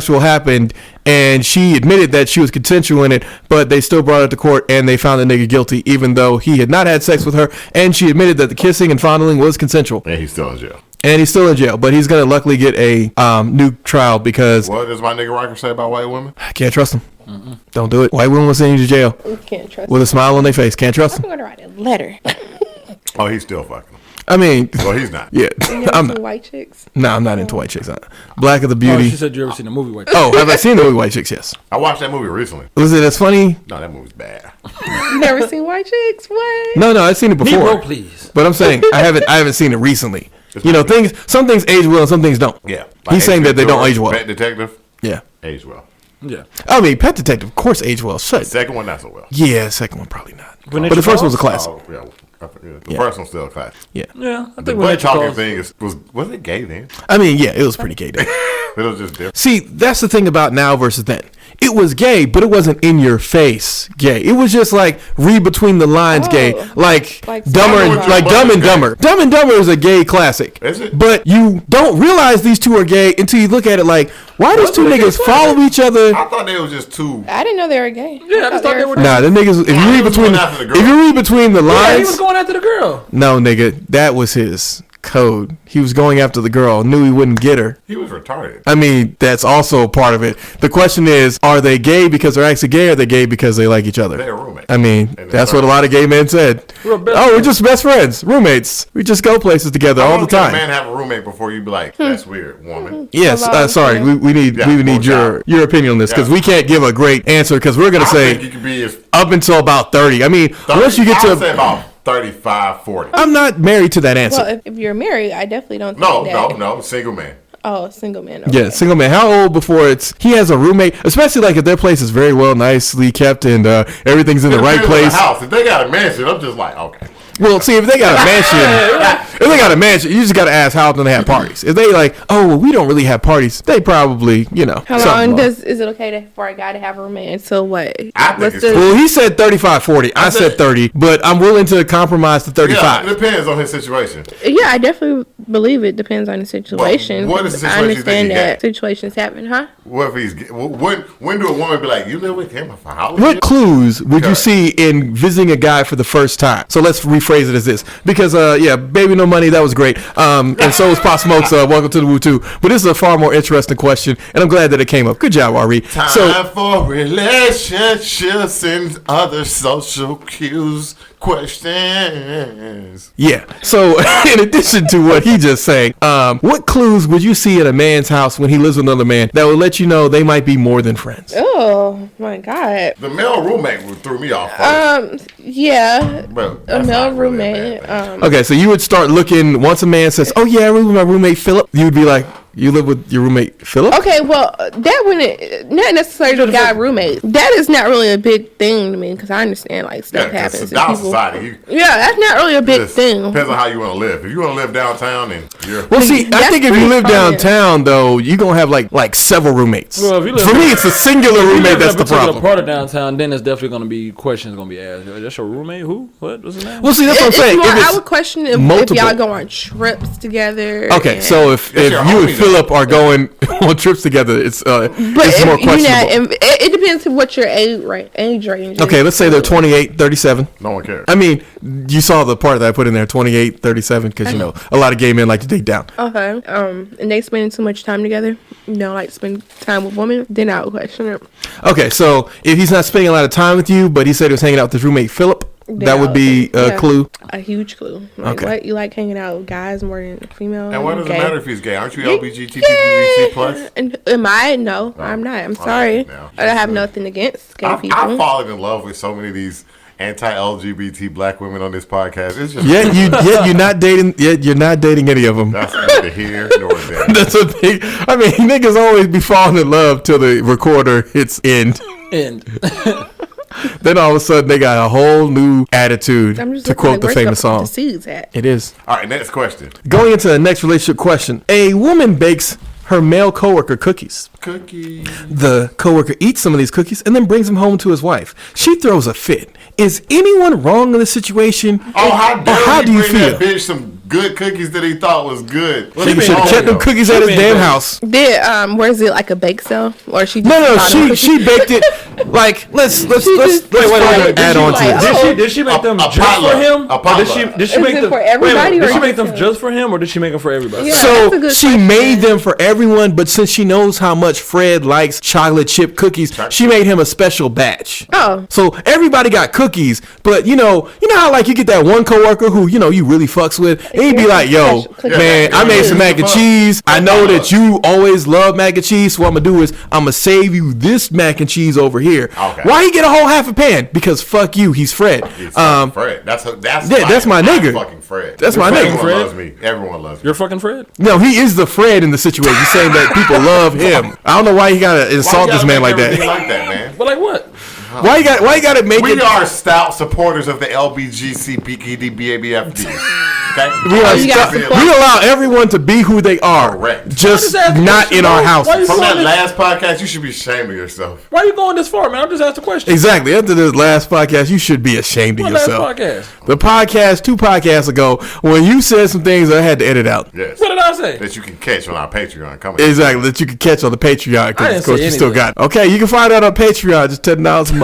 happened, and she admitted that she was consensual in it, but they still brought it to court and they found the nigga guilty, even though he had not had sex with her, and she admitted that the kissing and fondling was consensual. And he's still in jail. But he's going to luckily get a new trial because... What does my nigga Riker say about white women? I can't trust them. Mm-mm. Don't do it. White women will send you to jail. You can't trust with a smile on their face. Can't trust them. I'm going to write a letter. Oh, he's still fucking them. I mean... Well, he's not. Yeah. I'm not. White chicks? No, I'm not into white chicks. Black of the Beauty. Oh, she said you ever seen the movie White Chicks. Oh, have I seen the movie White Chicks? Yes. I watched that movie recently. Was it as funny? No, that movie's bad. You never seen White Chicks? What? No, I've seen it before. Negro, please. But I'm saying I haven't seen it recently. You know, some things age well and some things don't. Yeah. Like he's saying that they don't age well. Pet Detective? Yeah. Age well. Yeah. I mean, Pet Detective, of course, age well. Shut. The second one, not so well. Yeah, the second one probably not. But the first one was a classic. Oh, yeah. The first one's still a classic. Yeah. Yeah. I think the butt talking thing was it gay then? I mean, yeah, it was pretty gay then. It was just different. See, that's the thing about now versus then. It was gay, but it wasn't in your face gay. It was just like read between the lines gay, like Dumb and Dumber. Dumb and Dumber is a gay classic. Is it? But you don't realize these two are gay until you look at it like, why does two niggas follow each other? I thought they was just two. I didn't know they were gay. Yeah, I just thought they were. Nah, the niggas. If you read between the lines, he was going after the girl. No, nigga, that was his code. He was going after the girl, knew he wouldn't get her. He was retarded. I mean, that's also a part of it. The question is, are they gay because they're actually gay, or are they gay because they like each other? They're roommates. I mean, that's what a lot of gay men said. We're just best friends, roommates. We just go places together all the time. A man have a roommate before you be like, that's weird, woman. Yes, sorry, we need your opinion on this because we can't give a great answer because we're gonna say you could be up until about 30. I mean, once you get to say about 35, 40. I'm not married to that answer. Well, if you're married, I definitely don't think that. No, single man. Oh, single man. Okay. Yeah, single man. How old before he has a roommate, especially like if their place is very well, nicely kept and everything's in the right place. House. If they got a mansion, I'm just like, okay. Well, see, if they got a mansion, you just got to ask how often they have parties. If they like, oh, well, we don't really have parties, they probably, How long is it okay for a guy to have a roommate until what? Well, he said 35, 40. I said 30, but I'm willing to compromise to 35. Yeah, it depends on his situation. Yeah, I definitely believe it depends on the situation. What is the situation? I understand that situations happen, huh? What if he's? When do a woman be like, you live with him for how long? What clues would you see in visiting a guy for the first time? So let's rephrase it as this, because Baby No Money, that was great, and so was Pop Smoke's Welcome to the Woo Too, but this is a far more interesting question, and I'm glad that it came up. Good job, Ari. Time for relationships and other social cues. Questions. Yeah. So, in addition to what he just saying, what clues would you see at a man's house when he lives with another man that would let you know they might be more than friends? Oh my God. The male roommate threw me off. Yeah. But a male roommate. Okay, so you would start looking once a man says, "Oh yeah, I live with my roommate Philip." You would be like, "You live with your roommate Philip?" Okay, well, that wouldn't not necessarily the guy roommate. That is not really a big thing to me because I understand like stuff happens. Society. That's not really a big thing. Depends on how you want to live. If you want to live downtown, and I think if you live downtown though, you're gonna have like several roommates. Well, for me, it's a singular roommate that's the problem. Part of downtown, then there's definitely gonna be questions gonna be asked. That's your roommate? Who? What? What's his name? Well, see, that's what I'm saying. I would question if y'all go on trips together. Okay, so if you and Philip are going on trips together, it's more questionable. It depends on what your age range is. Okay, let's say they're 28, 37. No one cares. I mean, you saw the part that I put in there, 28, 37, because a lot of gay men like to date down. Okay. And they spend too much time together. You don't like to spend time with women. Then I would question it. Okay, so if he's not spending a lot of time with you, but he said he was hanging out with his roommate Philip, that would be a clue. A huge clue. Like, what, you like hanging out with guys more than females? And what does it matter if he's gay? Aren't you LGBTQ plus? Am I? No, I'm not. I'm sorry. I have nothing against gay people. I've fallen in love with so many of these anti-LGBT black women on this podcast. It's just you're not dating. You're not dating any of them. That's neither here nor there. That's what I mean. Niggas always be falling in love till the recorder hits end. Then all of a sudden they got a whole new attitude, to quote the famous song. It is. All right, next question. Going into the next relationship question. A woman bakes her male coworker cookies. The coworker eats some of these cookies and then brings them home to his wife. She throws a fit. Is anyone wrong in this situation? Oh, how do you feel? That bitch some good cookies that he thought was good. She should have kept them cookies at his damn house. Where's it like a bake sale or she? No, she baked it. Like let's wait. add on to it. Did she make them just for him? Did she make them for everybody? Did she make them just for him, or did she make them for everybody? Yeah, so she made them for everyone, but since she knows how much Fred likes chocolate chip cookies, she made him a special batch. Oh, so everybody got cookies, but you know how like you get that one coworker who you really fucks with, and he'd be like, "Yo, man, I made some mac and cheese. I know that you always love mac and cheese, so what I'm gonna do is I'm gonna save you this mac and cheese over here." Okay. Why he get a whole half a pan? Because fuck you, he's Fred. Fred. That's my nigga. Fucking Fred. That's my nigga. Everyone loves me. Everyone loves me. You're fucking Fred? No, he is the Fred in the situation, saying that people love him. I don't know why he gotta insult this man like that. Like that, man. But like what? Why you got to make it? We are stout supporters of the LBGC BKD BABFD. Okay? We allow everyone to be who they are. Correct. Just not in our house. From that last podcast, you should be ashamed of yourself. Why are you going this far, man? I'm just asking a question. Exactly. After this last podcast, you should be ashamed of yourself. What last podcast? The podcast 2 podcasts ago, when you said some things I had to edit out. Yes. What did I say? That you can catch on our Patreon. Exactly. That you can catch on the Patreon. Because of course you still got it. Okay, you can find out on Patreon. Just $10 a month.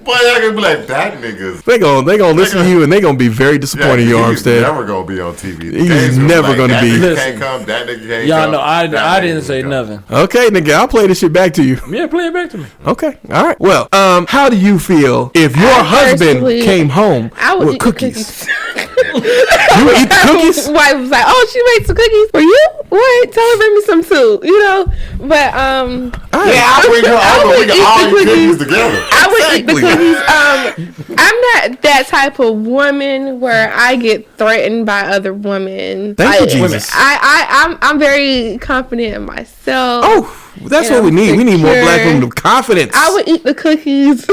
Boy, y'all gonna be like, that niggas. They gonna listen to you and they gonna be very disappointed in you, Armstead. He's never gonna be on TV. He's never gonna be. That nigga can't come. That nigga can't Y'all come. know I didn't say nothing. Okay, nigga, I'll play this shit back to you. Yeah, play it back to me. Okay, all right. Well, how do you feel if your husband came home with cookies? You would eat the cookies? Wife was like, "Oh, she made some cookies for you. What? Tell her bring me some too." You know, but I'll bring her over. We can all eat cookies together. I would eat the cookies. I'm not that type of woman where I get threatened by other women. Thank you, Jesus. I'm very confident in myself. Oh, that's what we need. We need more black women with confidence. I would eat the cookies.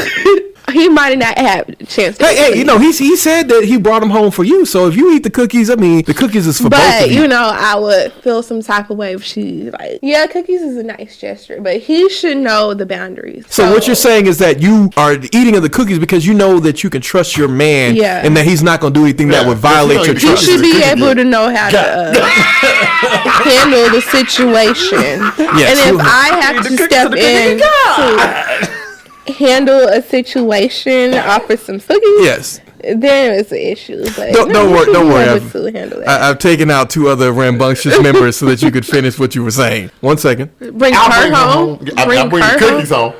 He might not have a chance to Hey, he said that he brought them home for you. So if you eat the cookies, I mean, the cookies is for both of you. But, I would feel some type of way if she, yeah, cookies is a nice gesture, but he should know the boundaries. So what you're saying is that you are eating of the cookies because you know that you can trust your man and that he's not going to do anything that would violate your trust. He should be able to know how to handle the situation. Yes. And if I have to step in to handle a situation, offer some cookies. Yes. Then it's an issue. But don't worry. Handle that. I've taken out 2 other rambunctious members so that you could finish what you were saying. 1 second. Bring her home. I'll bring the cookies home.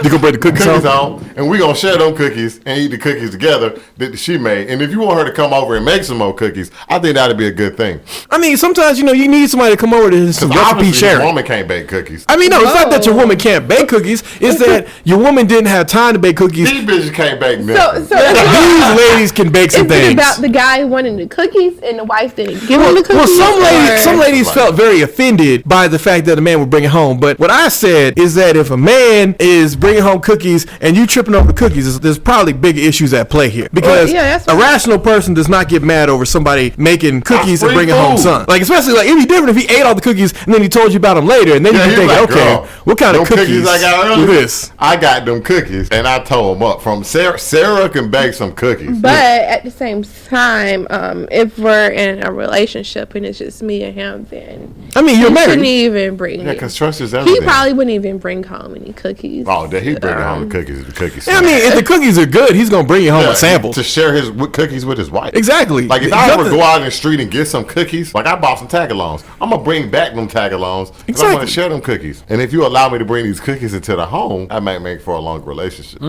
You gonna bring the cookies home? And we gonna share them cookies and eat the cookies together that she made. And if you want her to come over and make some more cookies, I think that'd be a good thing. I mean, sometimes you need somebody to come over to some recipe sharing. Your woman can't bake cookies. I mean, no, it's not that your woman can't bake cookies. It's that your woman didn't have time to bake cookies. These bitches can't bake nothing. So these ladies can bake some things. It's about the guy wanting the cookies and the wife didn't give him the cookies. Well, some ladies felt very offended by the fact that a man would bring it home. But what I said is that if a man is bringing home cookies and you tripping over the cookies, there's probably bigger issues at play here. Because a rational person does not get mad over somebody making cookies and bringing home son. Like, especially, it'd be different if he ate all the cookies and then he told you about them later. And then you'd be thinking, okay, what kind of cookies I got earlier? with this? I got them cookies and I told them up. From Sarah can bake some cookies. But at the same time, if we're in a relationship and it's just me and him, then I mean, you're married. Shouldn't even bring it. Because trust is everything. He probably wouldn't even bring home any cookies. Oh, he'd bring home the cookies. The cookies. I mean, if the cookies are good, he's gonna bring you home a sample to share his cookies with his wife. Exactly. Like if I ever go out in the street and get some cookies, like I bought some tagalongs, I'm gonna bring back them tagalongs because I'm gonna share them cookies. And if you allow me to bring these cookies into the home, I might make for a longer relationship.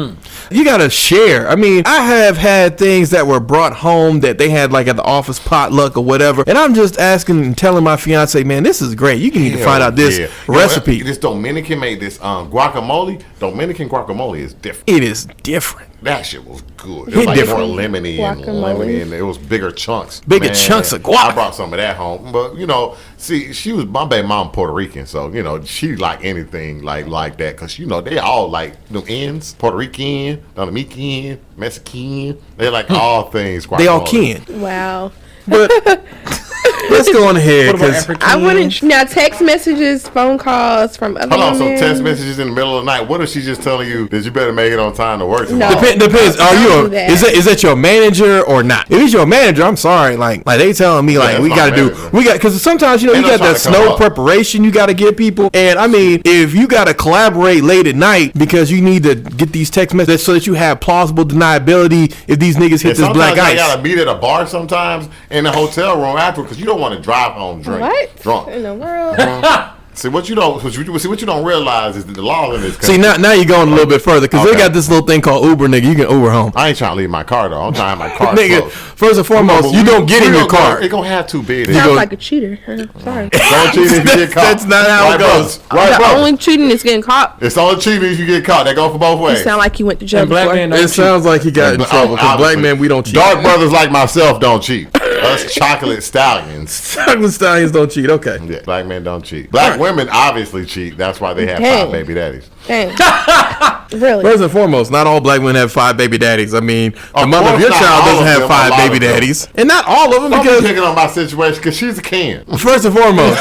You gotta share. I mean, I have had things that were brought home that they had like at the office potluck or whatever, and I'm just asking and telling my fiance, man, this is great. You need to find out this recipe. This Dominican made this guacamole. Dominican guacamole is different. It is different. That shit was good. It was like more lemony and it was bigger chunks. Chunks of guac. I brought some of that home. But, see, she was my baby mom Puerto Rican. So, she like anything like that. Because, they all like them ends. Puerto Rican, Dominican, Mexican. They like all things guacamole. They all can. Wow. But Let's go on ahead What about because African? I wouldn't. Now, text messages, phone calls from other Hold on, so women. text messages in the middle of the night. What if she's just telling you that you better make it on time to work tomorrow? No. depends. Are Don't you do that. is that your manager or not? If it's your manager, I'm sorry. Like they telling me like that's we my got to do manager. because sometimes you Ain't got no that trying to come snow up. preparation you got to give people, and I mean if you got to collaborate late at night because you need to get these text messages so that you have plausible deniability if these niggas hit And this black sometimes ice. I gotta meet at a bar sometimes in the hotel room after because you don't want to drive home What? drunk. In the world? See what you don't realize is that the law in this See country. now you're going a little bit further because they Okay. got this little thing called Uber, nigga. You can Uber home. I ain't trying to leave my car though. I'm trying to have my car Nigga, closed. first and foremost, you don't get in your car. It gonna have two beds. You Sounds go- like a cheater. Sorry. Don't cheat if you get caught. That's not how it goes. Right, The bro. only cheating is getting caught. It's only cheating if you get caught. They go for both You ways. sound like you went to jail And black before. men don't It cheat. sounds like he got in trouble because black Obviously. men we don't cheat. Dark brothers like myself don't cheat. Us chocolate stallions. Chocolate stallions don't cheat. Okay. Yeah, black men don't cheat. Black women obviously cheat. That's why they have Dang. 5 baby daddies. Dang. Really? First and foremost, not all black women have 5 baby daddies. I mean, the Of mother of course your not child all doesn't of have them, 5 a lot baby of them. daddies, and not all of them I'm because. picking on my situation because she's a can. First and foremost,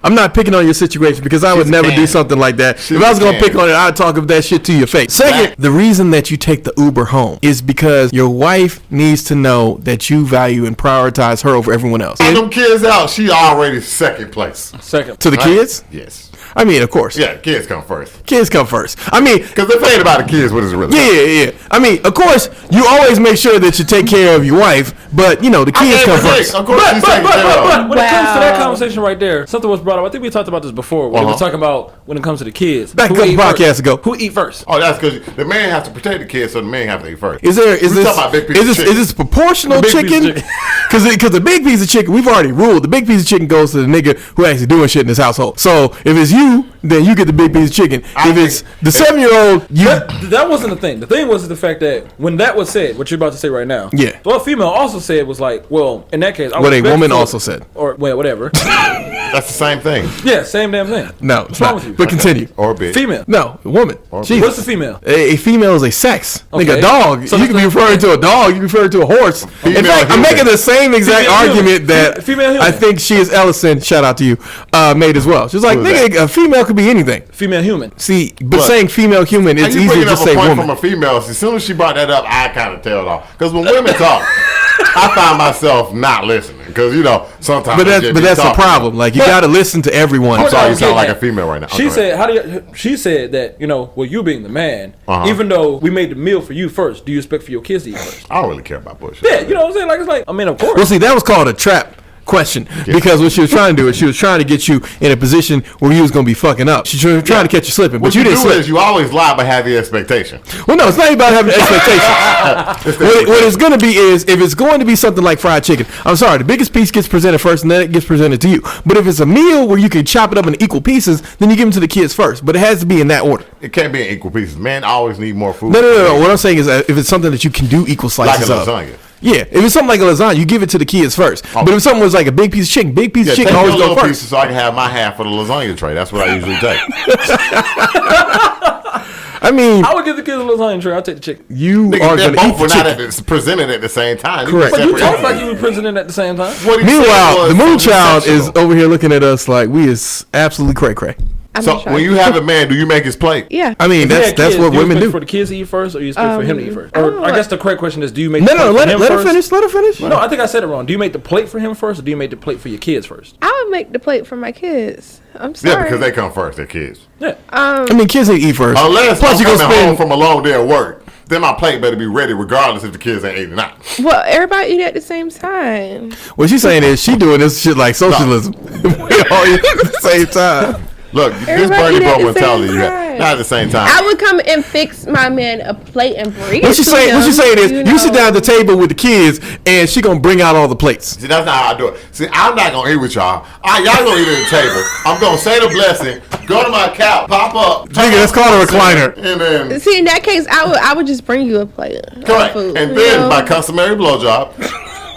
I'm not picking on your situation because I would She's never a do can. something like that. She's If I was a gonna can. pick on it, I'd talk of that shit to your face. Second, Black- the reason that you take the Uber home is because your wife needs to know that you value and prioritize her over everyone else. All them kids out, she already second place. Second. To the Right? kids, Yes. I mean, of course, Yeah, kids come first. kids come first. I mean, Because if it ain't about the kids, what is it really? yeah. I mean, of course, you always make sure that you take care of your wife, but you know the kids come first. Of course, she's taking care of. But when it comes to that Wow. conversation right there, something was brought up. I think we talked about this before. When we were talking about when it comes to the kids. Back a Who couple eat first? podcasts ago. Who eat first? Oh, that's because the man has to protect the kids, so the man has to eat first. Is We talking about big piece of chicken. is this proportional The big piece of chicken? chicken. Because the big piece of chicken, we've already ruled. The big piece of chicken goes to the nigga who actually doing shit in his household. So if it's you, then you get the big piece of chicken. I If it's think- the 7-year-old, you That wasn't the thing. The thing was the fact that when that was said, what you're about to say right now. Yeah. What female also said was like, well, in that case, I What a respect woman you, also said. or well, whatever. That's the same thing. Yeah, same damn thing. no, What's it's wrong not. with you? But continue. Or bitch. Female. No, woman. Jesus. What's the female? A female is a sex. Like Okay. a dog. So you can be that's- referring to a dog. You can refer to a horse. In Female fact, I'm human. making the same exact Female human. argument that Female human. I think she is Ellison. Shout out to you. Made as well. She's like, Who is nigga, a female could be anything. Female human. See, but Look, saying female human, How it's you easier bringing to up just say a point woman. from a female? As soon as she brought that up, I kind of tailed off. Because when women talk, I find myself not listening. Because, you know, sometimes But they that's just but be that's the talking. problem. Like you But- got to listen to everyone. I'm sorry, you Okay, sound like yeah. a female right now. She Go said, "How do you?" She said that well, you being the man, Uh-huh. even though we made the meal for you first, do you expect for your kids to eat first? I don't really care about bullshit. Yeah, you know what I'm saying? Like it's like, I mean, of course. Well, see, that was called a trap question because what she was trying to do is she was trying to get you in a position where you was going to be fucking up. She was trying to catch you slipping, but What you you didn't do slip. is you always lie but have the expectation. Well, no, it's not about having expectations. It's the What it's going to be is if it's going to be something like fried chicken, I'm sorry, the biggest piece gets presented first and then it gets presented to you. But if it's a meal where you can chop it up into equal pieces, then you give them to the kids first. But it has to be in that order. It can't be in equal pieces. Men always need more food. No. What I'm saying is that if it's something that you can do equal Like a slices of. lasagna. Yeah, if it's something like a lasagna, you give it to the kids first. Oh. But if something was like a big piece of chicken, big piece Yeah, of take chicken your always go little first. pieces so I can have my half of the lasagna tray. That's what I usually take. I mean, I would give the kids a lasagna tray. I'll take the chicken. you Nigga, are they're going to eat both were the not chicken. presented at the same time. Correct. But you Separate talk like entities. you were presenting at the same time. What he said Meanwhile, was the moon child is exceptional. over here looking at us like we is absolutely cray cray. I'm So not sure. when you have a man, do you make his plate? Yeah. I mean, If you that's had that's kids, what do you women expect do. for the kids to eat first, or you expect for him to eat first? I Or don't I know. guess the correct question is, do you make No, the plate let for him her first? finish. Let her finish. No, I think I said it wrong. Do you make the plate for him first, or do you make the plate for your kids first? I would make the plate for my kids. I'm Yeah, sorry. because they come first. They're kids. Yeah. I mean, kids need to eat first. Unless Plus, I'm you gonna coming home spend. from a long day at work, then my plate better be ready regardless if the kids ain't eating or not. Well, everybody eat at the same time. What she's saying is she doing this shit like socialism. We all eat at the same time. Look, this Everybody Bernie eat at Bro the same mentality you have. time. Not at the same time. I would come and fix my man a plate and bring What it she to saying? him. What she saying is you sit know. down at the table with the kids and she gonna bring out all the plates. See, that's not how I do it. See, I'm not going to eat with y'all. Y'all going to eat at the table. I'm going to say the blessing, go to my couch, pop up. Nigga, that's called a recliner. And then, See, in that case, I would just bring you a plate. of correct. food, And you then know? my customary blowjob.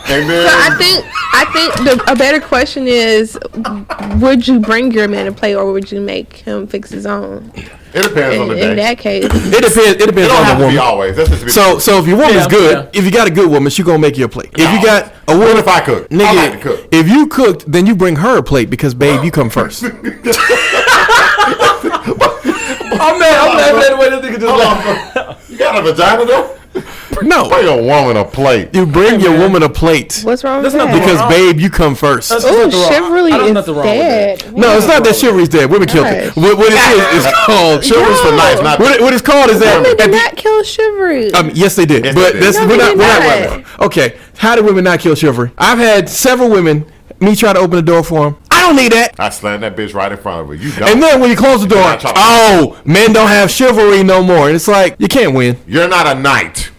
And then So I think a better question is, would you bring your man to play, or would you make him fix his own? it depends on the day. In that case, It depends. It It depends don't on have the to be woman. always. That's just to be So if your woman's good, if you got a good woman, she gonna make you a plate. If you got a woman, What if I cook? nigga, I like to cook. if you cooked, then you bring her a plate because babe, you come first. I'm mad the way this nigga just Hold laughed. on, bro. You got a vagina though? No, Bring a woman a plate. you bring your woman a plate what's wrong with That's not that? because wrong. babe, you come first. That's Ooh, nothing wrong. chivalry I don't is nothing wrong with dead. No, it's not that chivalry's dead. Women killed it. Gosh. What it is called Chivalry's for nice, not What it's called is that Women at did the- not kill chivalry. yes, they did. Yes, But they did. that's No, we're they not. did We're not. not. Okay, how do women not kill chivalry? I've had several women me try to open the door for them. I don't need that. I slammed that bitch right in front of her. You don't. And then when you close the door, I try to- oh, men don't have chivalry no more. And it's like you can't win. You're not a knight.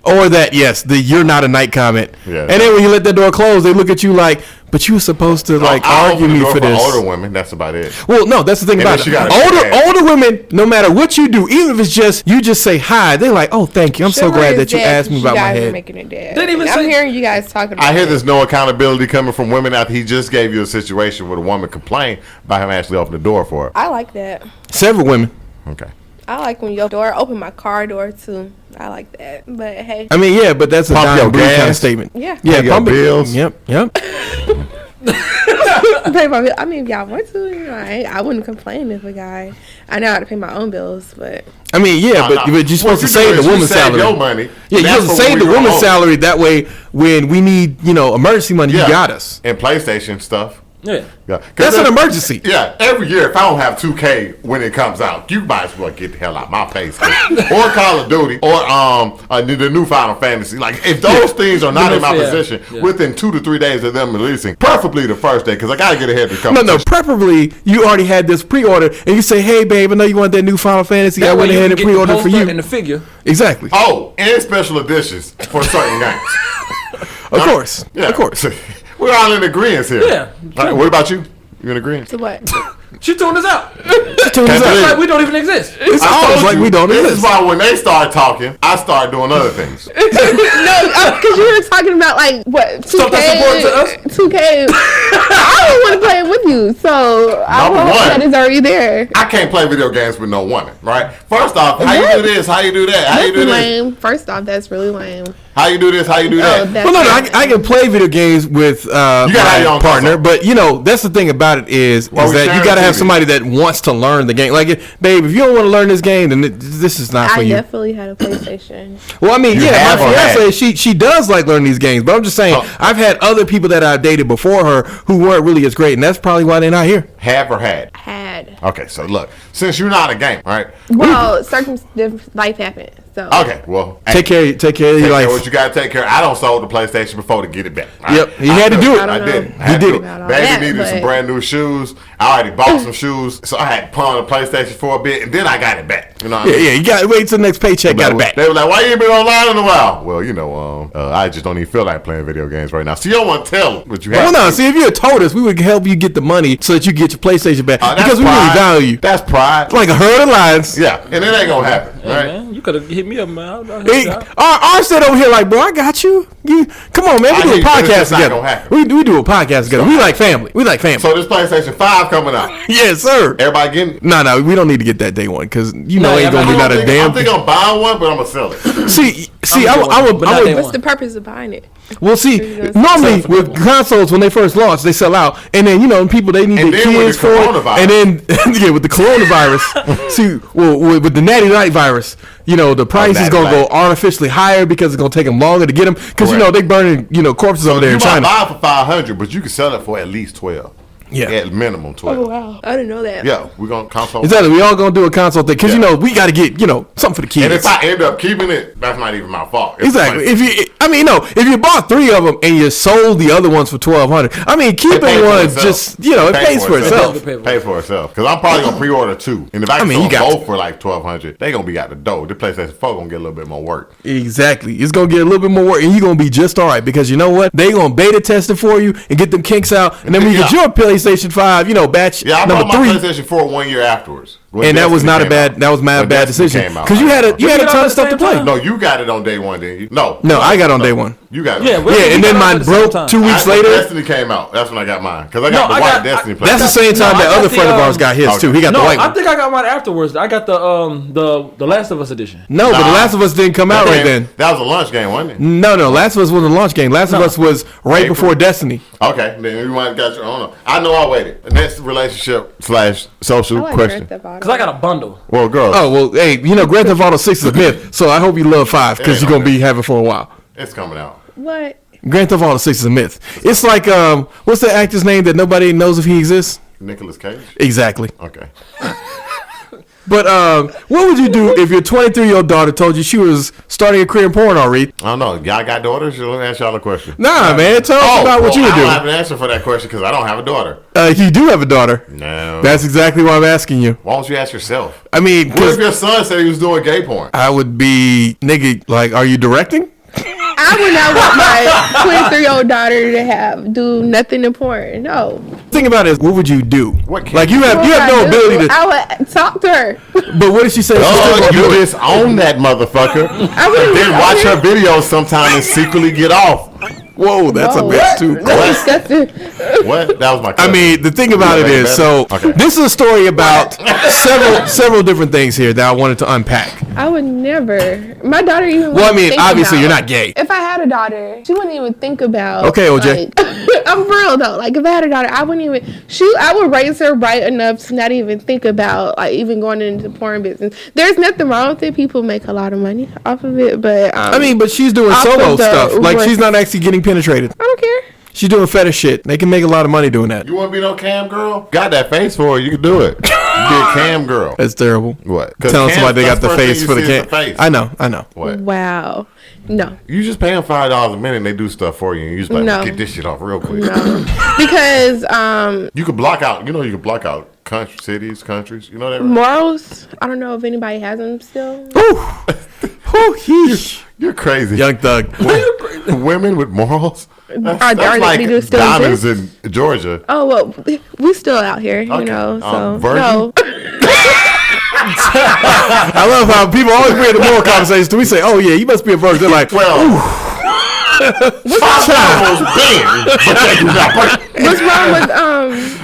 Or that, yes, the "you're not a knight" comment. Yeah. And then when you let that door close, they look at you like, "But you were supposed to like I'll argue open the me door for this." older women. That's about it. Well, no, that's the thing And about then she it. got a big ass. Older women, no matter what you do, even if it's just you just say hi, they're like, "Oh, thank you. I'm so Chivalry glad is that you dead asked me because about my you guys are head." making it dead. Didn't even I'm say- hearing you guys talking about I hear it. there's no accountability coming from women after he just gave you a situation where a woman complained about him actually opening the door for her. I like that. Several women. Okay. I like when your door open my car door too. I like that. But hey, I mean, yeah, but that's a Pump your dying breed kind of gas. statement. yeah. Yeah, Pay your pump it. bills. Yep, yep. Pay my bill. I mean, if y'all want to, you know, I wouldn't complain if a guy. I know how to pay my own bills, but I mean, yeah, but you're supposed to save the woman's salary. Your money. Yeah, you're That's supposed to for save the when we woman's grow salary. That way, when we need, emergency money, you got us. And PlayStation stuff. Yeah. Yeah. 'Cause That's an if- emergency. Yeah, every year if I don't have 2K when it comes out, you might as well get the hell out my face. Or Call of Duty, or the new Final Fantasy. Like if those things are not in my Yeah. possession Yeah. within 2 to 3 days of them releasing, preferably the first day, because I gotta get ahead of the No, competition. preferably you already had this pre-order, and you say, "Hey, babe, I know you want that new Final Fantasy. I That way went you ahead can and get the pre-ordered for poster you." and the figure. Exactly. Oh, and special editions for certain games. Of course. Yeah. Of course. We're all in agreement here. Yeah. All right, what about you? You in agreement? so what? She tuned us out. Tune us Can't up. believe Like we don't even exist. It's I almost told like you, we don't This is exist. why when they start talking, I start doing other things. No, because you were talking about like what 2K. Stuff that's important to us? 2K. I don't want to play it with you, so I Number hope one. that is already there. I can't play video games with no woman, right? First off, how you do this? How you do that? How you That's do this? lame. First off, that's really lame. How you do this? How you do Oh, that? that's Well, no, lame. I can play video games with have your my own partner, console. but that's the thing about it is Well, we that you share got to a have TV. somebody that wants to learn the game. Like, babe, if you don't want to learn this game, then this is not for I you. definitely had a PlayStation. Well, I mean, You yeah, have my or had? fiance, she does like learning these games, but I'm just saying, Oh. I've had other people that I've dated before her who weren't really as great, and that's probably why they're not here. Have or had? Had. Okay, so look, since you're not a gamer, right? Well, life happened. So Okay, well, Take care of your Take care of life. what you gotta take care of. I don't sold the PlayStation before to get it back. All Yep, he had to do it. I I don't did. know. I had He to did do it. About all Baby that, needed some but- brand new shoes. I already bought some shoes, so I had to pawn the PlayStation for a bit, and then I got it back. You know what I Yeah, mean? yeah, you got to wait till the next paycheck, got it back. They were like, "Why you ain't been online in a while?" Well, I just don't even feel like playing video games right now. So you don't want to tell them what you have. Well, no, to do. see, if you had told us, we would help you get the money so that you get your PlayStation back That's because we really pride. value you. That's pride. Like a herd of lions. Yeah, and it ain't gonna happen, Hey, right? man, you could have hit me up, man. I'll hit Hey, you out. our said over here like, bro, I got you. You come on, man. We I do a hear you, but it's podcast just not together. gonna happen. We do a podcast together. We like family. We like family. So this PlayStation 5 coming out. Yes, sir. Everybody getting? No, we don't need to get that day one because ain't gonna be I not a think damn. I'm buying one, but I'm gonna sell it. See, I'm I doing- but not would. day what's one. the purpose of buying it? Well, see, Sell normally for with day one. consoles when they first launch, they sell out, and then people they need And their then with kids the for it, coronavirus. and then with the coronavirus, see, well, with the natty night virus, the price is natty gonna go night. artificially higher because it's gonna take them longer to get them because Correct. they burning corpses over there You in might China. buy it for 500, but you can sell it for at least 12. Yeah. At minimum 12. Oh wow, I didn't know that. Yeah, we're gonna console. Exactly, we all gonna do a console thing because Yeah. we got to get something for the kids. And if I end up keeping it, that's not even my fault. It's Exactly. the place. If you bought 3 of them and you sold the other ones for $1,200, I mean, It keeping pays for one itself. just it pays for itself. itself. Pay for itself. Because I'm probably gonna pre-order 2, and if I can mean, you sell got both for like $1,200, they gonna be out the door. The PlayStation 4 gonna get a little bit more work. Exactly. It's gonna get a little bit more work, and you're gonna be just all right because you know what? They gonna beta test it for you and get them kinks out, and then when you get Yeah. your PlayStation 5, batch Yeah, I number bought my 3. PlayStation 4 1 year afterwards. And that was not a bad. That was my bad decision because you had a ton of stuff to play. No, you got it on day one, didn't you? No, I got on day one. You got it. Yeah, and then mine broke 2 weeks later. Destiny came out. That's when I got mine because I got the white Destiny. That's the same time that other friend of ours got his too. He got the white one. I think I got mine afterwards. I got the Last of Us edition. No, but the Last of Us didn't come out right then. That was a launch game, wasn't it? No, Last of Us wasn't a launch game. Last of Us was right before Destiny. Okay, then you might have got your own. I know I waited. Next relationship / social question. Because I got a bundle. Well, girl. Oh well, hey, Grand Theft Auto 6 is a myth, so I hope you love 5 because you're gonna be having it for a while. It's coming out. What? Grand Theft Auto 6 is a myth. It's like what's the actor's name that nobody knows if he exists? Nicolas Cage. Exactly. Okay. But what would you do if your 23-year-old daughter told you she was starting a career in porn already? I don't know. Y'all got daughters? Let me ask y'all a question. Nah, man. Tell us about what you would do. I don't have an answer for that question because I don't have a daughter. You do have a daughter. No. That's exactly why I'm asking you. Why don't you ask yourself? I mean, what if your son said he was doing gay porn? I would be, nigga, like, are you directing? I would not want my 23-year-old daughter to do nothing in porn. No. Think about it. What would you do? Like you have no ability to. I would talk to her. But what if she says? Oh, you just own that motherfucker. And then watch her videos sometime and secretly get off. Whoa, that's a bit too close. What? That was my cousin. I mean, the thing about it is, so this is a story about several different things here that I wanted to unpack. I would never. My daughter even. Well, I mean, obviously you're not gay. If I had a daughter, she wouldn't even think about. Okay, OJ. Like, I'm real though. Like if I had a daughter, I wouldn't even. I would raise her right enough to not even think about like even going into the porn business. There's nothing wrong with it. People make a lot of money off of it, but I mean, but she's doing solo stuff. Like she's not actually getting penetrated. I don't care. She's doing fetish shit. They can make a lot of money doing that. You want to be no cam girl? Got that face for it. You can do it. You be a cam girl. That's terrible. What? Telling somebody they got the face for the cam. I know. What? Wow. No. You just pay them $5 a minute and they do stuff for you. And you just like, get this shit off real quick. No. Because you can block out. You can block out cities, countries. You know that. Morals. I don't know if anybody has them still. You're crazy, young thug. Women with morals. That's like do still diamonds in Georgia. Oh well, we still out here, you know. So no. I love how people always bring the moral conversations. Do we say, "Oh yeah, you must be a virgin"? They're like, well. What's wrong with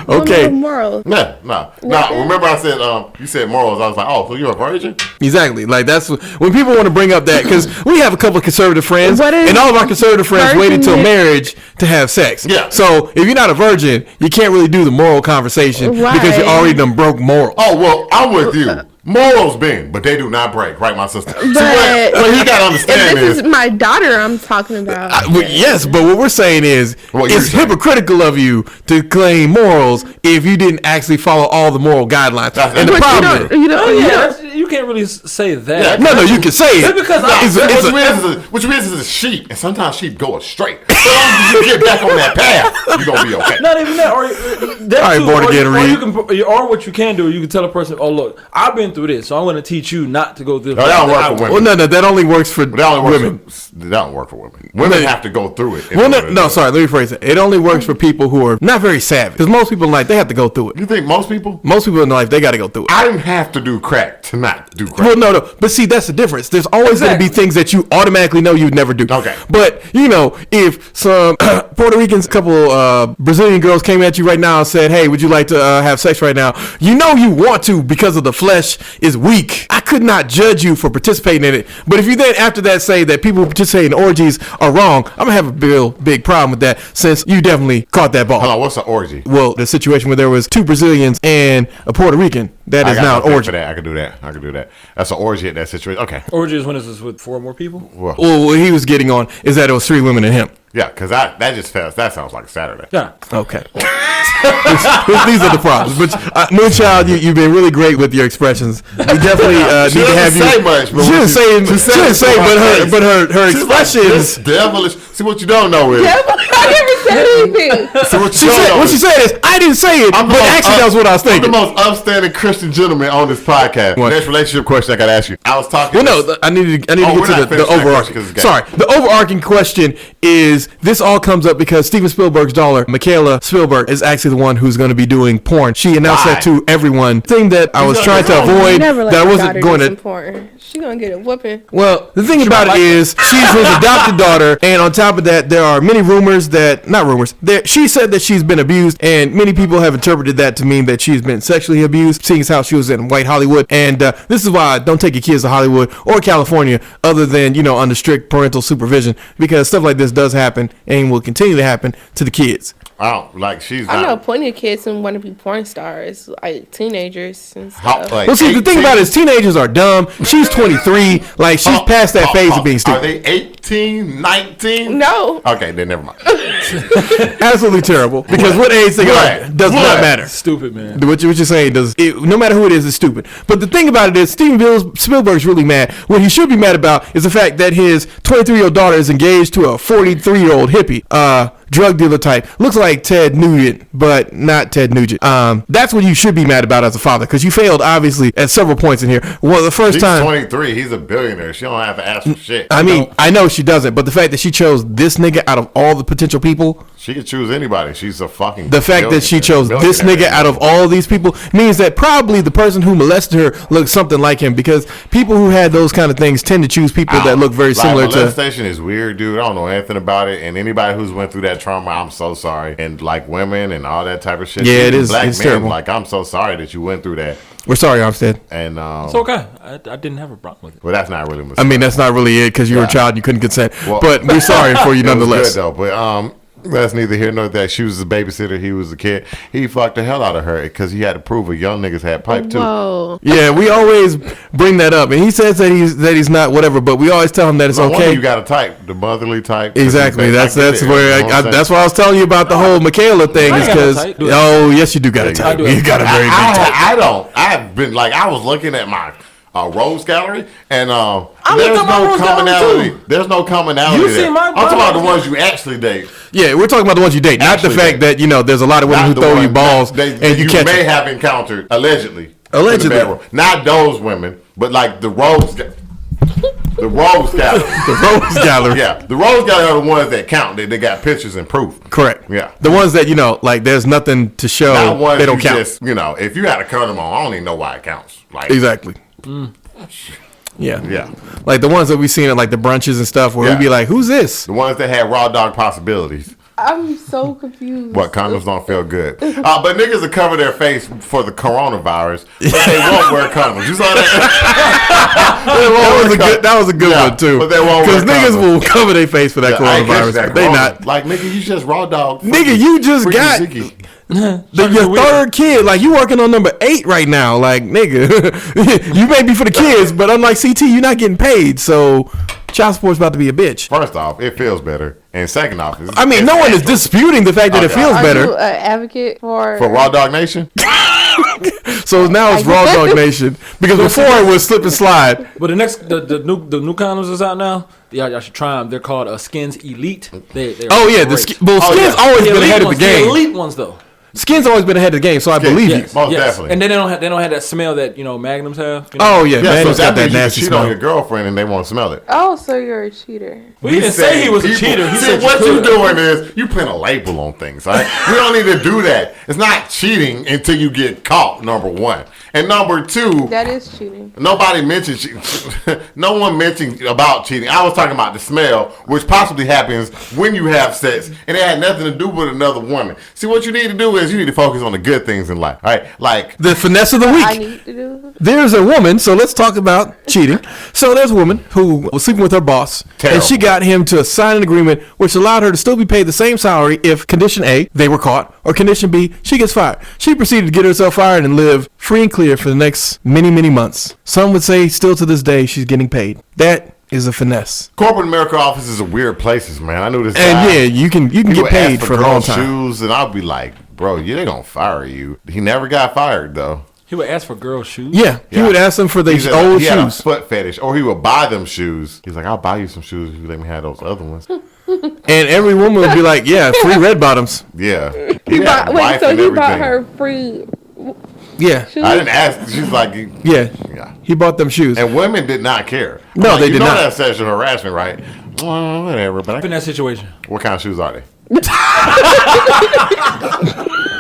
okay morals? No. Remember I said you said morals. I was like, oh, so you're a virgin? Exactly. Like that's when people want to bring up that because we have a couple of conservative friends, and all of our conservative friends waited till marriage to have sex. Yeah. So if you're not a virgin, you can't really do the moral conversation because you already done broke morals. Oh well, I'm with you. Morals bend, but they do not break, right, my sister? But what you gotta understand this is my daughter I'm talking about. Yes, but what we're saying is it's hypocritical of you to claim morals if you didn't actually follow all the moral guidelines. And the problem you can't really say that. No, you can say it. Because which means it's a sheep, and sometimes sheep go astray. So long as you get back on that path, you're gonna be okay. Not even that, or what you can do, you can tell a person, "Oh, look, I've been through this, so I'm going to teach you not to go through this." That don't work for women. Well, no, that only works for women. That don't work for women. Women have to go through it. Well, no, sorry, let me rephrase it. It only works for people who are not very savvy. Because most people in life, they have to go through it. You think most people? Most people in life, they got to go through it. I didn't have to do crack to not do crack. Well, no. But see, that's the difference. There's always going to be things that you automatically know you'd never do. Okay. But, if some Puerto Ricans, a couple Brazilian girls came at you right now and said, hey, would you like to have sex right now? You know you want to because of the flesh is weak. I could not judge you for participating in it. But if you then after that say that people who participate in orgies are wrong, I'm going to have a big problem with that since you definitely caught that ball. Hold on, what's an orgy? Well, the situation where there was 2 Brazilians and a Puerto Rican, that is now an orgy. I can do that. That's an orgy in that situation. Okay. Orgy is when it's with 4 more people? Well, what he was getting on is that it was 3 women and him. Yeah, because that sounds like a Saturday. Yeah. Okay. These are the problems. But Moonchild, you've been really great with your expressions. We definitely need to have you. She didn't say much, but her expressions. Devilish. See what you don't know is. I never said anything. So what What she said is, I didn't say it, but actually that was what I was thinking. I'm the most upstanding Christian gentleman on this podcast. What? Next relationship question I got to ask you. I was talking. Well, no, I need to get to the overarching. Sorry, the overarching question is: this all comes up because Steven Spielberg's daughter, Michaela Spielberg, is actually the one who's going to be doing porn. She announced that to everyone. Thing that I was trying to avoid, that I wasn't going to. Porn. She gonna get a whooping. Well, the thing about it is, she's his adopted daughter, and on top of that, there are many rumors she said that she's been abused, and many people have interpreted that to mean that she's been sexually abused, seeing as how she was in white Hollywood. And this is why I don't take your kids to Hollywood or California other than, under strict parental supervision, because stuff like this does happen and will continue to happen to the kids. I know plenty of kids who want to be porn stars, like teenagers and stuff. Well, see, the thing about it is teenagers are dumb. She's 23. Like, she's past that phase of being stupid. Are they 18, 19? No. Okay, then never mind. Absolutely terrible. Because what age they are does not matter. Stupid, man. What you're saying no matter who it is, it's stupid. But the thing about it is, Steven Spielberg's really mad. What he should be mad about is the fact that his 23-year-old daughter is engaged to a 43-year-old hippie. Drug dealer type. Looks like Ted Nugent, but not Ted Nugent. That's what you should be mad about as a father, because you failed, obviously, at several points in here. Well, the first time... She's 23. He's a billionaire. She don't have to ask for shit. I mean, I know she doesn't, but the fact that she chose this nigga out of all the potential people... She could choose anybody. She's a fucking... The fact that she chose this nigga out of all these people means that probably the person who molested her looked something like him, because people who had those kind of things tend to choose people that look very similar to... Molestation is weird, dude. I don't know anything about it, and anybody who's went through that trauma, I'm so sorry. And like women and all that type of shit. Yeah, it is. Black it's men, terrible. like, I'm so sorry that you went through that. We're sorry, Armstead. And it's okay. I didn't have a problem with it. Well, that's not really. I mean, that's not really it, because you were a child and you couldn't consent. Well, but we're sorry for you nonetheless. It was good, though. But that's neither here nor there. She was a babysitter. He was a kid. He fucked the hell out of her because he had to prove a young niggas had pipe too. Whoa. Yeah, we always bring that up, and he says that he's not whatever, but we always tell him that it's okay. You got a type, the motherly type. Exactly. That's where that's why I was telling you about the whole Michaela thing, is because yes, you do got a type. You got a very big type. I don't. I've been like, I was looking at my Rose Gallery, and there's no commonality. There's no commonality. You see my I'm talking about the ones you actually date. Yeah, we're talking about the ones you date, not the fact that there's a lot of women who throw you balls and you catch. May have encountered allegedly. Allegedly, not those women, but like the Rose. The Rose Gallery. The Rose Gallery. Yeah. The Rose Gallery are the ones that count. They got pictures and proof. Correct. Yeah. The ones that, like, there's nothing to show. They don't count. Just, if you had to cut them on, I don't even know why it counts. Like, exactly. Yeah. Yeah. Like the ones that we seen at like the brunches and stuff where we'd be like, who's this? The ones that had raw dog possibilities. I'm so confused. What, condoms don't feel good. But niggas will cover their face for the coronavirus, but they won't wear condoms. You saw that? that was a good one too. But they won't wear condoms. Because niggas will cover their face for that coronavirus. But they not. Like, nigga, you just raw dog. Nigga, you just got your third kid. Like, you working on number 8 right now. Like, nigga, you may be for the kids, but unlike CT, you're not getting paid. So child support's about to be a bitch. First off, it feels better. And second off, I mean, no one is disputing the fact that it feels better. Are you an advocate for Raw Dog Nation? So now it's Raw Dog Nation, because before it was slip and slide. But the new condoms is out now. Yeah, I should try them. They're called Skins Elite. Skins always been ahead of the game. The elite ones though. Skin's always been ahead of the game, so I believe you. Most definitely. And then they don't have that smell that Magnums have. Oh yeah, Magnums got that You nasty cheat smell. on your girlfriend and they won't smell it. Oh, so you're a cheater. Well, he didn't say he was a cheater. He said what you're doing is you putting a label on things. Right? We don't need to do that. It's not cheating until you get caught. Number one. And number two, that is cheating. Nobody mentioned no one mentioned about cheating. I was talking about the smell, which possibly happens when you have sex, and it had nothing to do with another woman. See, what you need to do is you need to focus on the good things in life, right? Like the finesse of the week. I need to do. There's a woman, so let's talk about cheating. So there's a woman who was sleeping with her boss, and she got him to sign an agreement which allowed her to still be paid the same salary if condition A, they were caught, or condition B, she gets fired. She proceeded to get herself fired and live free and clear for the next many, many months. Some would say still to this day she's getting paid. That is a finesse. Corporate America offices are weird places, man. I knew this. And yeah, you can get paid for a long time. Shoes, and I'll be like, bro, they gonna fire you. He never got fired though. He would ask for girls' shoes. Yeah, he would ask them for these old he shoes. Had a foot fetish, or he would buy them shoes. He's like, I'll buy you some shoes if you let me have those other ones. And every woman would be like, yeah, free red bottoms. Yeah. He bought her free. Yeah. Shoes? I didn't ask. She's like, yeah. He bought them shoes. And women did not care. No, like, they did not. You know that's sexual harassment, right? Well, whatever. But in that situation. What kind of shoes are they?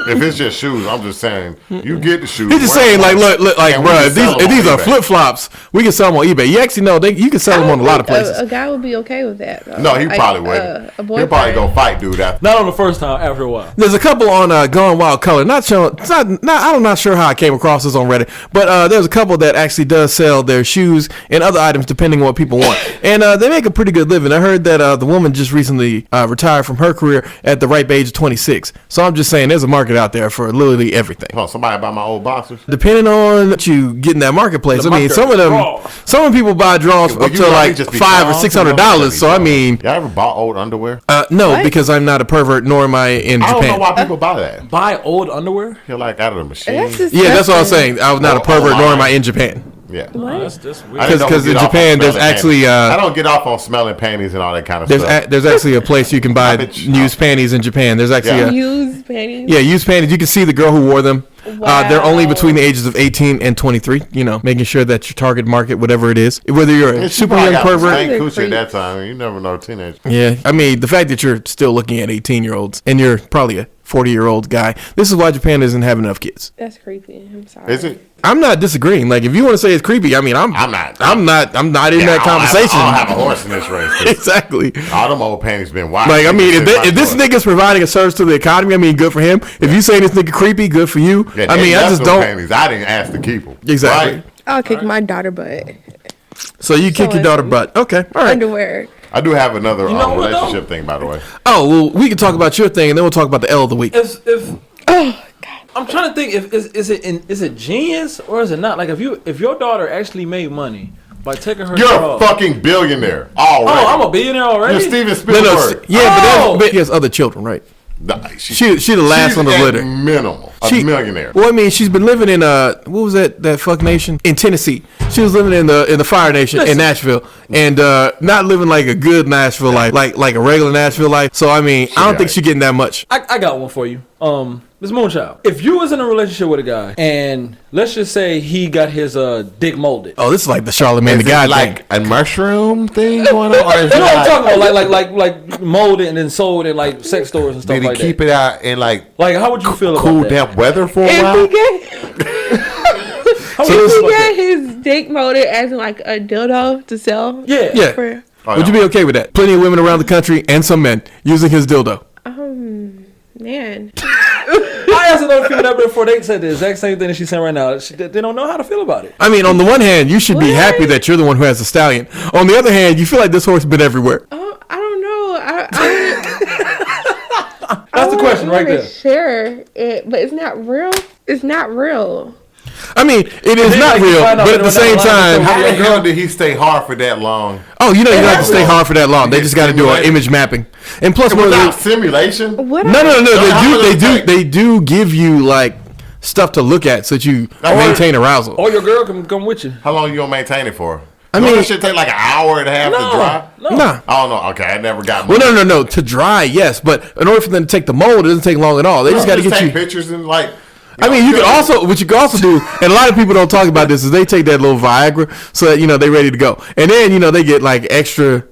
If it's just shoes, I'm just saying you get the shoes. He's just saying, like, look, like, bro, these are flip flops. We can sell them on eBay. You actually know you can sell them on a lot of places. A guy would be okay with that. Though. No, he probably wouldn't. He'll probably go fight dude after. Not on the first time. After a while. There's a couple on Gone Wild Color. I'm not sure how I came across this on Reddit, but there's a couple that actually does sell their shoes and other items depending on what people want, and they make a pretty good living. I heard that the woman just recently retired from her career at the ripe age of 26. So I'm just saying, there's a market out there for literally everything. Oh, somebody buy my old boxers? Depending on what you get in that marketplace. I mean, some of people buy draws up to like $500 or $600. So I mean, y'all ever bought old underwear? No, what? Because I'm not a pervert, nor am I in Japan. I don't know why people buy that. Buy old underwear? You're like out of the machine. Yeah, that's what I was saying. I was not a pervert, nor am I in Japan. Yeah, that's weird. Because in Japan, there's actually I don't get off on smelling panties and all that kind of stuff. There's actually a place you can buy used panties in Japan. There's actually used panties. Yeah, used panties. You can see the girl who wore them. Wow. They're only between the ages of 18 and 23. You know, making sure that your target market, whatever it is, whether you're a super young pervert, coochie at that time, you never know, teenager. Yeah, I mean, the fact that you're still looking at 18-year-olds and you're probably a 40-year-old guy. This is why Japan doesn't have enough kids. That's creepy. I'm sorry. Is it? I'm not disagreeing. Like, if you want to say it's creepy, I mean, I'm not in that conversation. I don't have a horse in this race. Exactly. All them old panties been wild. Like, I mean, if this nigga's providing a service to the economy, I mean, good for him. If you say this nigga creepy, good for you. Yeah, I mean, I just don't. Panties. I didn't ask to keep them. Exactly. Right? I'll kick my daughter butt. So you kick your daughter butt. Okay. All right. Underwear. I do have another relationship thing, by the way. Oh, well, we can talk about your thing, and then we'll talk about the L of the week. Oh God! I'm trying to think is it genius or is it not? Like if your daughter actually made money by taking her, you're a fucking billionaire already. Oh, I'm a billionaire already. You're Steven Spielberg. But he has other children, right? She the last on the litter. Minimal. A millionaire. Well, I mean, she's been living in what was that fuck nation? In Tennessee. She was living in the Fire Nation in Nashville, and not living like a good Nashville life, like a regular Nashville life. So I mean, I don't think she's getting that much. I got one for you. Ms. Moonchild, if you was in a relationship with a guy and let's just say he got his dick molded. Oh, this is like the Charlamagne the Guy like a mushroom thing going on? Or is you know what I'm talking about? Like molded and then sold in like sex stores and stuff like that. Did he keep it out in like how would you feel about cool that? damp weather for a while? If he get his dick molded as in like a dildo to sell? Yeah. Would you be okay with that? Plenty of women around the country and some men using his dildo. Man. I asked another female that before, they said the exact same thing that she's saying right now. They don't know how to feel about it. I mean, on the one hand, you should be happy that you're the one who has the stallion. On the other hand, you feel like this horse has been everywhere. Oh, I don't know. That's the question right there. Share it, but it's not real. It's not real. I mean, it is not real, but at the same time, how the hell did he stay hard for that long? Oh, you don't have to stay hard for that long. They just got to do an image mapping, and plus, without simulation. No. They do give you like stuff to look at so that you maintain arousal. Or your girl can come with you. How long you gonna maintain it for? I mean, it should take like an hour and a half to dry. No. I don't know. Okay, I never got. Well, no. To dry, yes, but in order for them to take the mold, it doesn't take long at all. They just got to get you pictures and like. I mean, what you can also do, and a lot of people don't talk about this, is they take that little Viagra so that, they're ready to go. And then, they get like extra,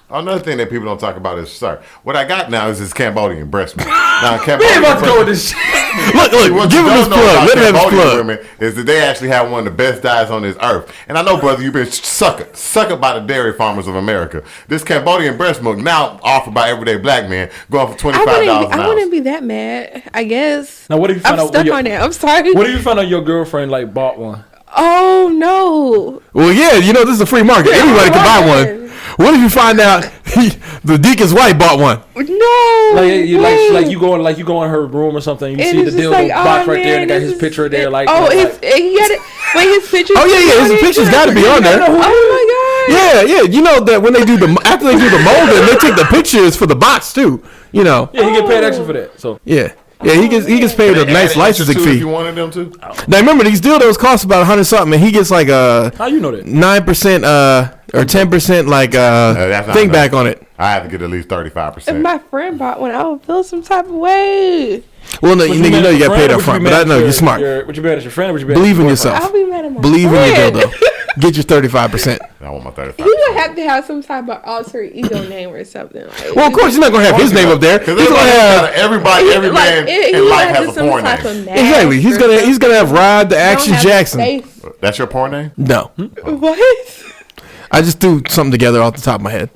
Another thing that people don't talk about is, what I got now is this Cambodian breast milk. Now, we ain't about to go with this shit. Look, give him his plug. Let him have his plug. Women is that they actually have one of the best diets on this earth. And I know, brother, you've been suckered by the dairy farmers of America. This Cambodian breast milk now offered by everyday black men going for $25 an ounce. I wouldn't be that mad, I guess. Now, what if you find I'm stuck on that. I'm sorry. What if you find out your girlfriend bought one? Oh, no. Well, yeah, this is a free market. Anybody can buy one. What if you find out the deacon's wife bought one? No. Like you go in her room or something. You see the dildo box right there, and got his picture there. He got it. Wait, his picture. Oh yeah, his picture's got to be on there. Oh my god. Yeah. You know that when they do after they do the molding, they take the pictures for the box too. Yeah, he get paid extra for that. So yeah. Yeah, he gets paid a nice licensing fee. If you wanted them to. Now remember, these dildos cost about $100 something, and he gets like how you know that 9% or 10%. Like think back on it. I have to get at least 35%. If my friend bought one, I would feel some type of way. Well, no, you know you got paid up front, but I know you're smart. Would you bet at your friend? Or would you bet Believe in yourself. I'll be mad at my Believe friend. in your dildo. Get your 35%. I want my 35%. He would have to have some type of alter ego name or something. Like, Well, of course, you're not gonna have his name up there. He's gonna have every man in life has a porn name. Exactly. He's gonna have Rod the Action Jackson. That's your porn name? No. What? I just threw something together off the top of my head.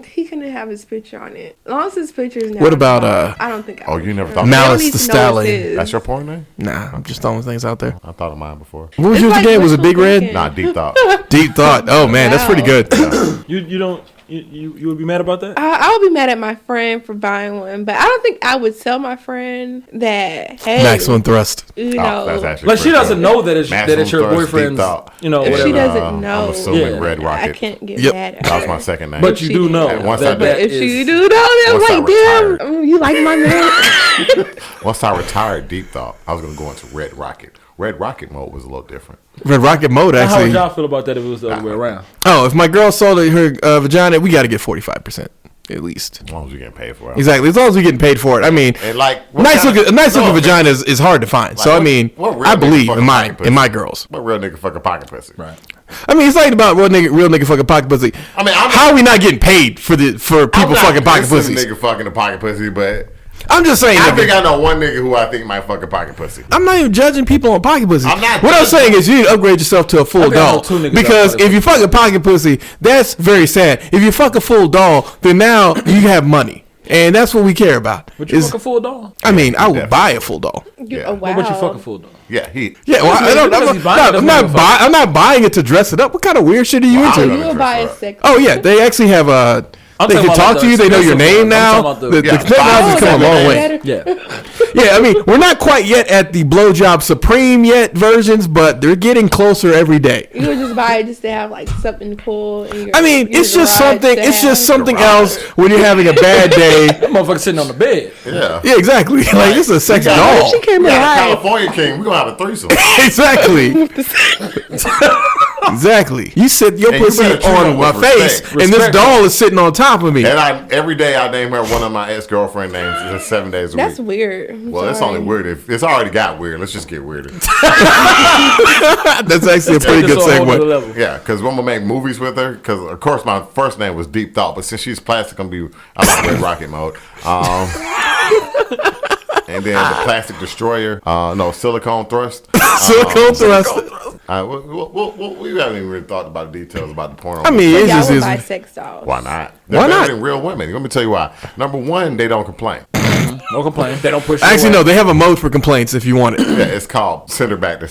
He couldn't have his picture on it. As long as his picture is. What about I don't think. You never thought. Malice the Stallion. That's your porn name? Nah, I'm just throwing things out there. I thought of mine before. What was yours again? Was it Big Red? Nah, Deep Thought. Deep Thought. Oh man, that's pretty good. You would be mad about that? I would be mad at my friend for buying one, but I don't think I would tell my friend that. Hey, Maximum Thrust. You know, that's actually like she doesn't know that it's your Thrust, boyfriend's. You know, if whatever. she doesn't know, I'm assuming Red Rocket. I can't get mad at her. That was my second name. But you do know. If she do know, then I'm like, damn, you like my man. Once I retired Deep Thought, I was going to go into Red Rocket. Red Rocket mode was a little different. Red Rocket mode, How actually. would y'all feel about that if it was the other way around? Oh, if my girl sold her vagina, we got to get 45%. At least. As long as you're getting paid for it. Exactly. As long as we're getting paid for it. I mean, and like, a nice looking vagina is hard to find. So, I mean, I believe in my girls. What real nigga fucking pocket pussy? Right. I mean, it's not about real nigga fucking pocket pussy. I mean, how are we not getting paid for people fucking pocket pussies? Nigga fucking the pocket pussy, but I'm just saying. I think I know one nigga who I think might fuck a pocket pussy. I'm not even judging people on pocket pussy. I'm not. What I'm saying is you need to upgrade yourself to a full doll. Because if you fuck a pocket pussy, that's very sad. If you fuck a full doll, then now you have money. And that's what we care about. Would you fuck a full doll? I mean, I would buy a full doll. Yeah. Oh, wow. What would you fuck a full doll? Yeah, I'm not buying it to dress it up. What kind of weird shit are you into? You would buy a sex. Oh yeah, they actually have a. They can talk to you. They know your name now. The technology has come a long way. Yeah, I mean, we're not quite yet at the blowjob supreme yet versions, but they're getting closer every day. You would just buy it just to have like something cool. I mean, it's just something. It's just something else when you're having a bad day. That motherfucker sitting on the bed. Yeah. Yeah, exactly. Like this is a sexy doll. She came California King. We're gonna have a threesome. Exactly. Exactly. You sit your pussy on my face, and this doll is sitting on top of me. And every day I name her one of my ex-girlfriend names. It's 7 days a week. That's weird. Well, it's only weird if it's already got weird. Let's just get weirder. That's actually a pretty good segue. Yeah, because when I'm gonna make movies with her, because of course my first name was Deep Thought, but since she's plastic, I'm gonna be I'm Red Rocket mode. And then the Plastic Destroyer. Silicone Thrust. Silicone Thrust. We haven't even really thought about the details about the porno. I mean, it's just buy sex dolls. Why not? They're better than real women. Let me tell you why. Number one, they don't complain. No complaint. They don't push. Actually, no. They have a mode for complaints if you want it. Yeah, it's called sender back to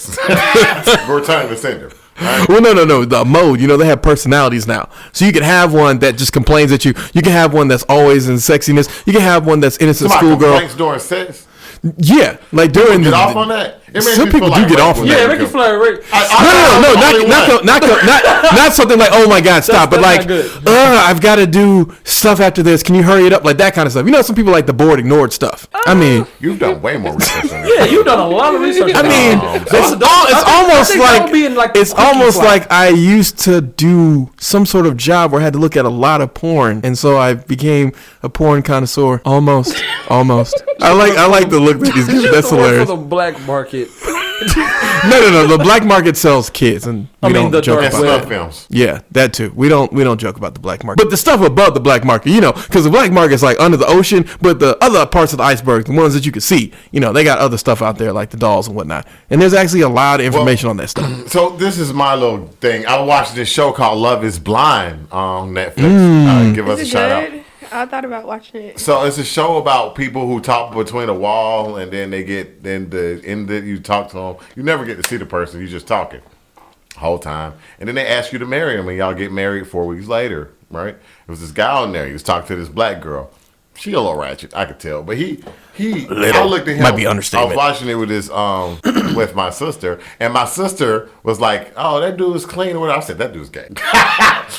return to sender. Right? Well, no. The mode, they have personalities now. So you can have one that just complains at you. You can have one that's always in sexiness. You can have one that's innocent schoolgirl. Complaints during sex? Yeah, like during get off on that. Some people do get off on that. Yeah, Ricky Flair. Not something like, oh my God, stop. But like, I've got to do stuff after this. Can you hurry it up? Like that kind of stuff. Some people like the bored, ignored stuff. I mean, you've done way more research than this. Yeah, you've done a lot of research. I mean, it's almost like I used to do some sort of job where I had to look at a lot of porn, and so I became a porn connoisseur. Almost. I like the look that he's giving. That's hilarious. For the black market. No. The black market sells kids, and we don't joke about that. Films. Yeah, that too. We don't joke about the black market, but the stuff above the black market, because the black market is like under the ocean, but the other parts of the iceberg, the ones that you can see, they got other stuff out there like the dolls and whatnot. And there's actually a lot of information on that stuff. So this is my little thing. I watched this show called Love Is Blind on Netflix. Give us a shout out. I thought about watching it. So it's a show about people who talk between a wall, and then you talk to them. You never get to see the person. You just talking the whole time, and then they ask you to marry them, and y'all get married 4 weeks later, right? It was this guy on there. He was talking to this black girl. She a little ratchet, I could tell, but I looked at him. Might be understatement. I was watching it with this with my sister, and my sister was like, "Oh, that dude is clean." Or whatever. I said, "That dude's gay."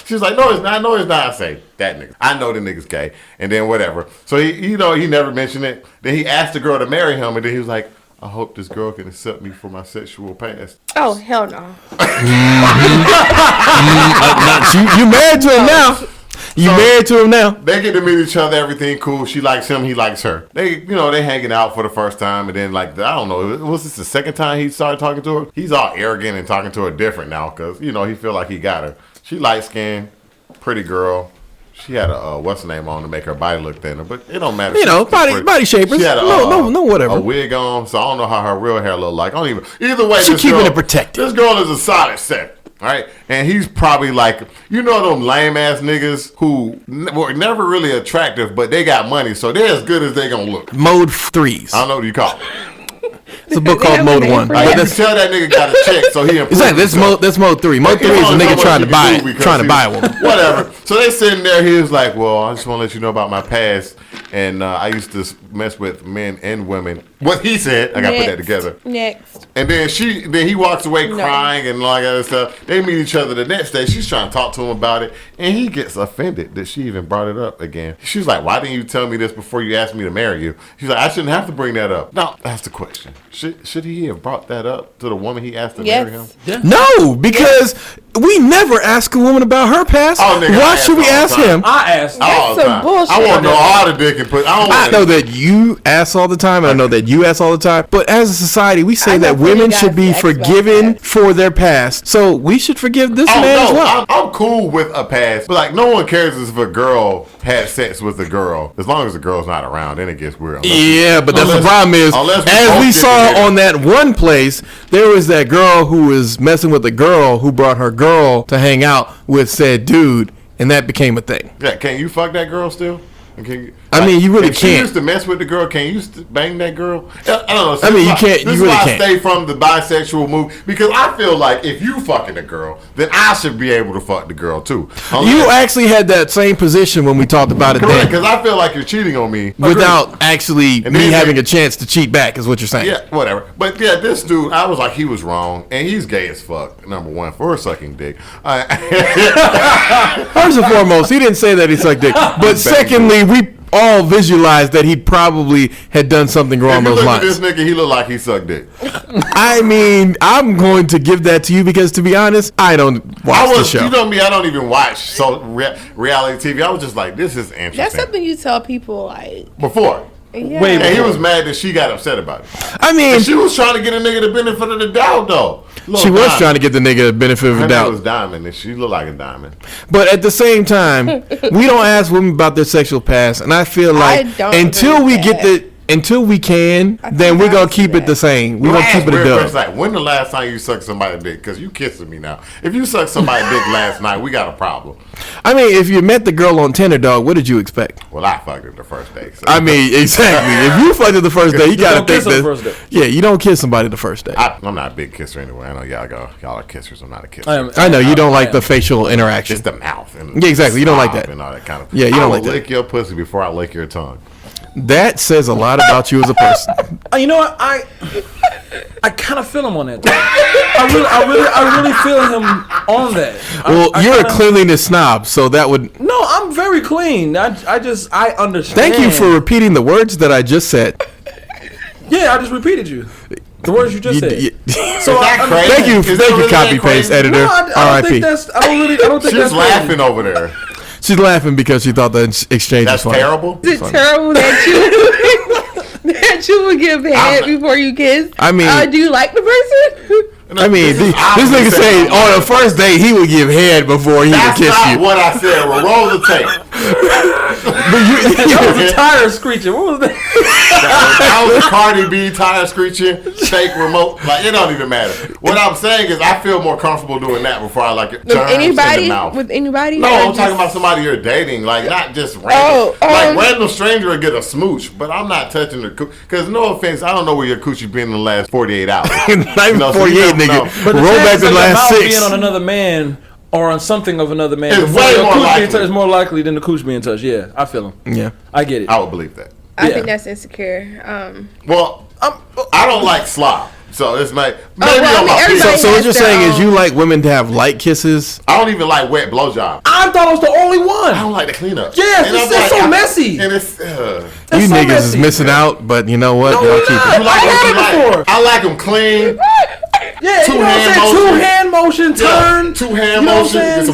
She was like, "No, it's not. No, it's not." I say, "That nigga. I know the nigga's gay." And then whatever. So he never mentioned it. Then he asked the girl to marry him, and then he was like, "I hope this girl can accept me for my sexual past." Oh, hell no. You married to him now. You married to him now. They get to meet each other, everything cool. She likes him, he likes her. They hanging out for the first time, and then I don't know, was this the second time he started talking to her? He's all arrogant and talking to her different now because he feel like he got her. She light skinned, pretty girl. She had a what's the name on to make her body look thinner, but it don't matter. Body shapers. She had whatever. A wig on, so I don't know how her real hair look like. I don't even. Either way, she keeping it protected. This girl is a solid set. Right, and he's probably like, them lame ass niggas who were never really attractive, but they got money, so they're as good as they gonna look. Mode 3s. I don't know what you call it. It's a book called Mode 1. Like, you tell that nigga got a check, so he exactly. That's Mode 3. Mode 3 is a nigga trying to buy a woman. Whatever. So they sitting there. He was like, "Well, I just want to let you know about my past, and I used to mess with men and women." What he said, I gotta put that together. Next. And then he walks away crying and all that other stuff. They meet each other the next day. She's trying to talk to him about it, and he gets offended that she even brought it up again. She's like, "Why didn't you tell me this before you asked me to marry you?" She's like, "I shouldn't have to bring that up." Now, that's the question. Should he have brought that up to the woman he asked to marry him? Yeah. No, because we never ask a woman about her past. Oh, nigga, why should we ask him? I ask all the time. Bullshit. I want to know all the dick and put. I know that you ask all the time, and I know that you ask all the time. But as a society, we say that women should be forgiven for their past. So we should forgive this man as well. I'm cool with a past, but no one cares if a girl had sex with a girl. As long as the girl's not around, then it gets weird. But that's the problem is, as we saw on that one place, there was that girl who was messing with a girl who brought her girl to hang out with said dude, and that became a thing. Yeah, can you fuck that girl still? You really can't. She used to mess with the girl. Can you bang that girl? I don't know. So you can't. This is why I stay from the bisexual move, because I feel like if you fucking a girl, then I should be able to fuck the girl too. You actually had that same position when we talked about it. Correct, because I feel like you're cheating on me without actually me having a chance to cheat back. Is what you're saying? Yeah, whatever. But yeah, this dude, I was like, he was wrong, and he's gay as fuck. Number one, for sucking dick. First and foremost, he didn't say that he sucked dick. But secondly, we all visualized that he probably had done something wrong those lines. If you look at this nigga, he looked like he sucked dick. I mean, I'm going to give that to you because, to be honest, I don't watch the show. You know me, I don't even watch reality TV. I was just like, this is interesting. That's something you tell people like before. Yeah. Wait, and he was mad that she got upset about it. I mean, and she was trying to get a nigga the benefit of the doubt, though. She was trying to get the nigga the benefit of the doubt. Her name was Diamond, and she looked like a diamond. But at the same time, we don't ask women about their sexual past, and I feel like until we can, then we're going to keep it the same. We're going to keep it a dub. Like, when the last time you sucked somebody's dick? Because you kissing me now. If you sucked somebody's dick last night, we got a problem. I mean, if you met the girl on Tinder, dog, what did you expect? Well, I fucked her the first day. So. I mean, exactly. If you fucked her the first day, you got to think that. Yeah, you don't kiss somebody the first day. I'm not a big kisser anyway. I know y'all are kissers. I'm not a kisser. I know you don't like the facial interaction. It's the mouth. And yeah, exactly. You don't like that. And all that kind of. Yeah, you don't like that. I will lick your pussy before I lick your tongue. That says a lot about you as a person. You know what? I kind of feel him on that. I really feel him on that. You're a cleanliness snob, so that would. No, I'm very clean. I understand. Thank you for repeating the words that I just said. Yeah, I just repeated you. The words you just said. So thank you, copy paste editor. No, I don't think that's. I don't think She's laughing over there. She's laughing because she thought the exchange was funny. Terrible. Is it terrible that you would give head before you kiss? I mean, do you like the person? I mean, this nigga say on the first date he would give head before he would kiss you. That's not what I said. Well, roll the tape. That was a tire screeching. What was that? That was Cardi B tire screeching, fake remote. Like, it don't even matter. What I'm saying is I feel more comfortable doing that before I like it. With anybody? With anybody? No, I'm talking about somebody you're dating. Like, not just random. Like, random stranger would get a smooch, but I'm not touching the coochie. Because, no offense, I don't know where your coochie been in the last 48 hours. Not even 48, nigga. But the roll back the last 6. Being on another man or on something of another man it's way more likely. It's more likely than the cooch being touched. Yeah, I feel him. Yeah, I get it. I would believe that. I think that's insecure. Well, I don't like slop. So it's like maybe So what you're saying is you like women to have light kisses? I don't even like wet blowjob. I thought I was the only one. I don't like the cleanup. Yeah, it's so messy. And it's you niggas is missing out, but you know what? No, keep it. I like them clean. Yeah, two hand motions. motion turn. Two hand motions.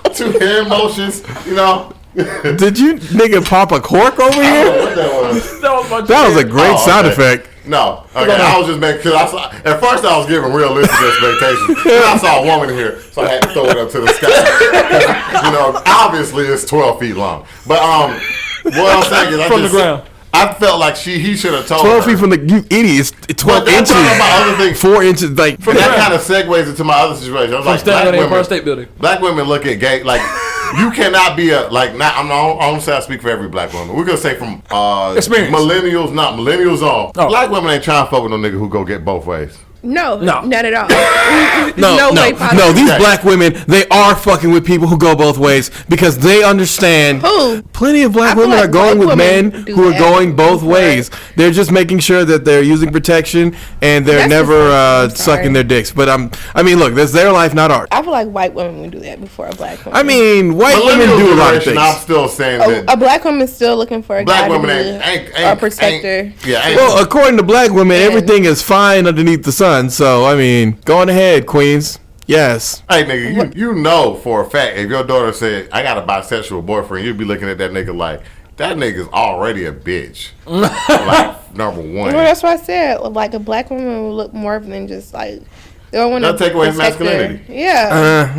It's a Two hand motions. You know. Did you nigga pop a cork over here? I don't know what that was. That was a great sound effect. No, okay. I was just making because at first I was giving realistic expectations. Then I saw a woman here, so I had to throw it up to the sky. You know, obviously it's 12 feet long. But what I'm saying is, from the ground. I felt like he should have told 12 her. feet from the you idiots. 12 inches. About other things. 4 inches. Like that kind of segues into my other situation. I was like, standing at the Empire State Building. Black women look at gay like. You cannot be I don't say I speak for every black woman. We're gonna say from experience. Millennials on. Oh. Black women ain't trying to fuck with no nigga who go get both ways. No, not at all. No, way possible. these black women, they are fucking with people who go both ways because they understand. Who? Plenty of black women are going with men who are going both ways. They're just making sure that they're using protection and they're never sucking their dicks. But I mean, look, that's their life, not ours. I feel like white women would do that before a black woman. I mean, white women do a lot of things. I'm still saying that a black woman's still looking for a black guy women ain't a protector. Well, according to black women, everything is fine underneath the sun. So, I mean, go on ahead, queens. Yes. Hey, nigga, you know for a fact, if your daughter said, I got a bisexual boyfriend, you'd be looking at that nigga like, that nigga's already a bitch. Like, number one. Well, that's what I said. Like, a black woman will look more than just, like, they don't want to take away his masculinity. Yeah.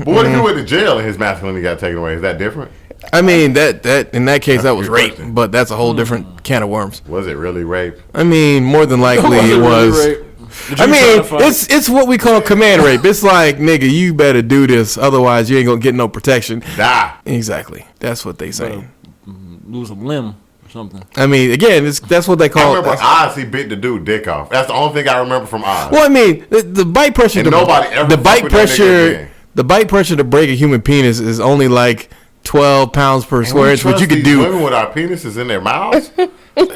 But what if you went to jail and his masculinity got taken away? Is that different? I mean, that in that case, that was rape. But that's a whole different can of worms. Was it really rape? I mean, more than likely it was. Really I mean, it's what we call command rape. It's like, nigga, you better do this, otherwise you ain't gonna get no protection. Die. Exactly. That's what they say. Lose a limb or something. I mean, again, that's what they call. I remember Oz. He bit the dude dick off. That's the only thing I remember from Oz. Well, I mean, the bite pressure. And nobody ever the bite fuck with that nigga pressure. The bite pressure to break a human penis is only like 12 pounds per square inch. What you could do. Women with our penises in their mouths. I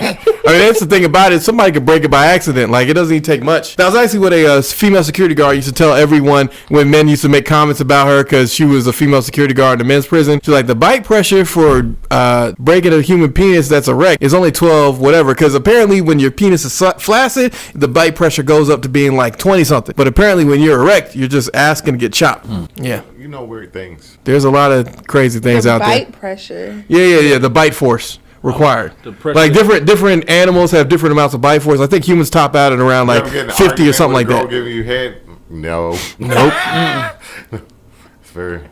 mean, that's the thing about it. Somebody could break it by accident. Like, it doesn't even take much. That was actually what a female security guard used to tell everyone when men used to make comments about her because she was a female security guard in a men's prison. She's like, the bite pressure for breaking a human penis that's erect is only 12 whatever, because apparently when your penis is flaccid, the bite pressure goes up to being like 20 something. But apparently when you're erect, you're just asking to get chopped. Yeah. You know weird things. There's a lot of crazy things out there. The bite pressure. Yeah. The bite force required. Like different animals have different amounts of bite force. I think humans top out at around like 50 or something like that. Giving you head? No. Nope. It's very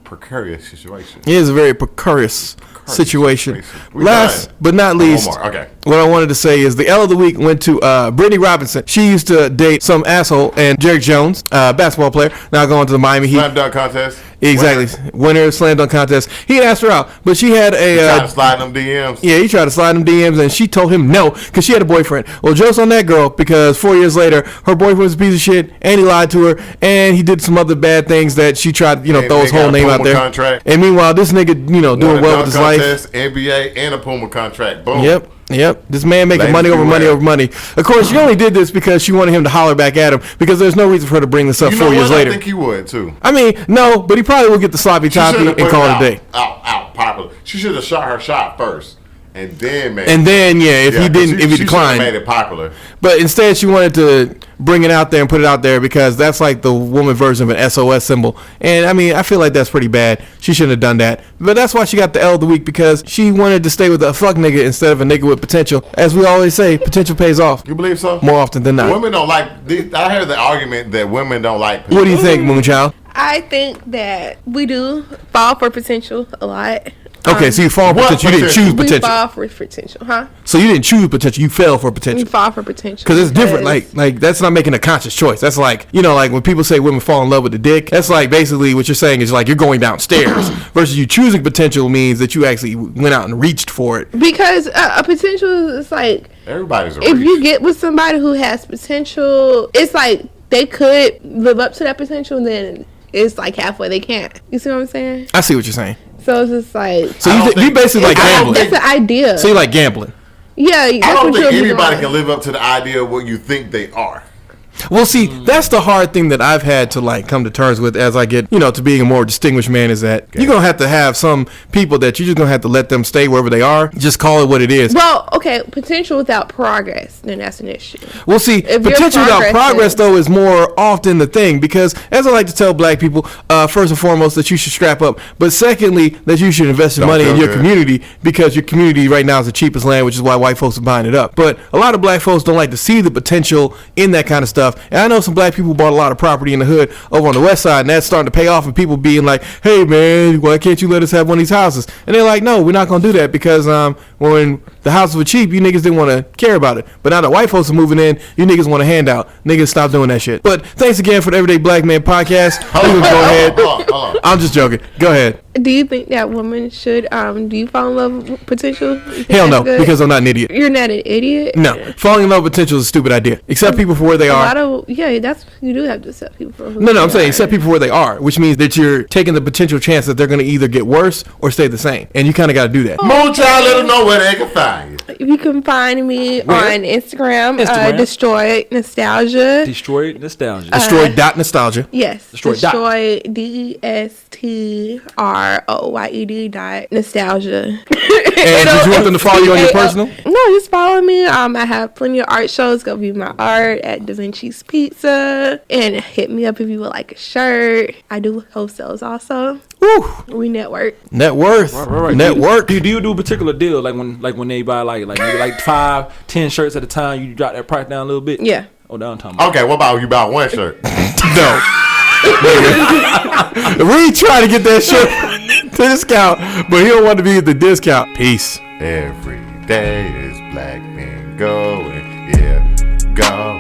precarious situation. It is a very precarious situation. Last but not least, okay. What I wanted to say is the L of the week went to Brittany Robinson. She used to date some asshole, and Jerry Jones, basketball player, now going to the Miami Heat. Slam dunk contest. Exactly. Winner slam dunk contest. He asked her out, but she had a... tried to slide them DMs. Yeah, he tried to slide them DMs, and she told him no, because she had a boyfriend. Well, joke's on that girl, because 4 years later, her boyfriend was a piece of shit, and he lied to her, and he did some other bad things that she tried to, throw his whole name out there. Contract. And meanwhile, this nigga, doing well with his life. NBA, and a Puma contract. Boom. Yep. This man making money over money over money. Of course, she only did this because she wanted him to holler back at him, because there's no reason for her to bring this up 4 years later. I think he would, too. I mean, no, but he probably would get the sloppy toppy and call it a day. Out popular. She should have shot her shot first. And then, man. If he declined, made it popular. But instead, she wanted to bring it out there and put it out there because that's like the woman version of an SOS symbol. And I mean, I feel like that's pretty bad. She shouldn't have done that. But that's why she got the L of the week, because she wanted to stay with a fuck nigga instead of a nigga with potential. As we always say, potential pays off. You believe so? More often than not. Women don't like. I heard the argument that women don't like potential. What do you think, Moonchild? I think that we do fall for potential a lot. Okay, so you fall for potential. You didn't choose potential. We fall for potential, huh? So you didn't choose potential. You fell for potential. We fall for potential. Because it's different. Like that's not making a conscious choice. That's like, like when people say women fall in love with the dick, that's like basically what you're saying is like you're going downstairs versus you choosing potential means that you actually went out and reached for it. Because a potential is like, everybody's a if reach. you get with somebody who has potential, it's like they could live up to that potential, and then it's like halfway they can't. You see what I'm saying? I see what you're saying. So it's just like... So you basically like gambling. That's the idea. So you like gambling. Yeah. I don't think anybody can live up to the idea of what you think they are. Well, see, that's the hard thing that I've had to like come to terms with as I get, to being a more distinguished man, is that you're going to have some people that you're just going to have to let them stay wherever they are. Just call it what it is. Well, okay, potential without progress, then that's an issue. Well, see, If potential without progress, though, is more often the thing, because as I like to tell black people, first and foremost, that you should strap up, but secondly, that you should invest your money in your community, because your community right now is the cheapest land, which is why white folks are buying it up. But a lot of black folks don't like to see the potential in that kind of stuff. And I know some black people bought a lot of property in the hood over on the west side, and that's starting to pay off, and people being like, hey man, why can't you let us have one of these houses? And they're like, no, we're not going to do that, because when the houses were cheap, you niggas didn't want to care about it. But now that white folks are moving in, you niggas want a handout. Niggas stop doing that shit. But thanks again for the Everyday Black Man podcast. Go ahead. Hold on. I'm just joking. Go ahead. Do you think that women should, do you fall in love with potential? Hell no, because I'm not an idiot. You're not an idiot? No. Falling in love with potential is a stupid idea. Accept people for where they are. You do have to accept people for who No, I'm saying accept people for where they are, which means that you're taking the potential chance that they're going to either get worse or stay the same. And you kind of got to do that. Moonchild, let them know where they can find you. You can find me on Instagram. Destroyed Nostalgia. Destroyed Nostalgia. Destroyed.nostalgia. Yes. Destroyed. DestroyedNostalgia. And did you want them to follow you on your personal? No, just follow me. I have plenty of art shows. Go view my art at Da Vinci's Pizza. And hit me up if you would like a shirt. I do wholesales also. Woo. We network. Net worth. Right. Network. Do you do a particular deal like when they buy like maybe 5-10 shirts at a time, you drop that price down a little bit? Yeah. Oh, down time. Okay, what about you buy one shirt? No. We trying to get that shirt to discount, but he don't want to be at the discount. Peace. Every day is black men going, yeah, go.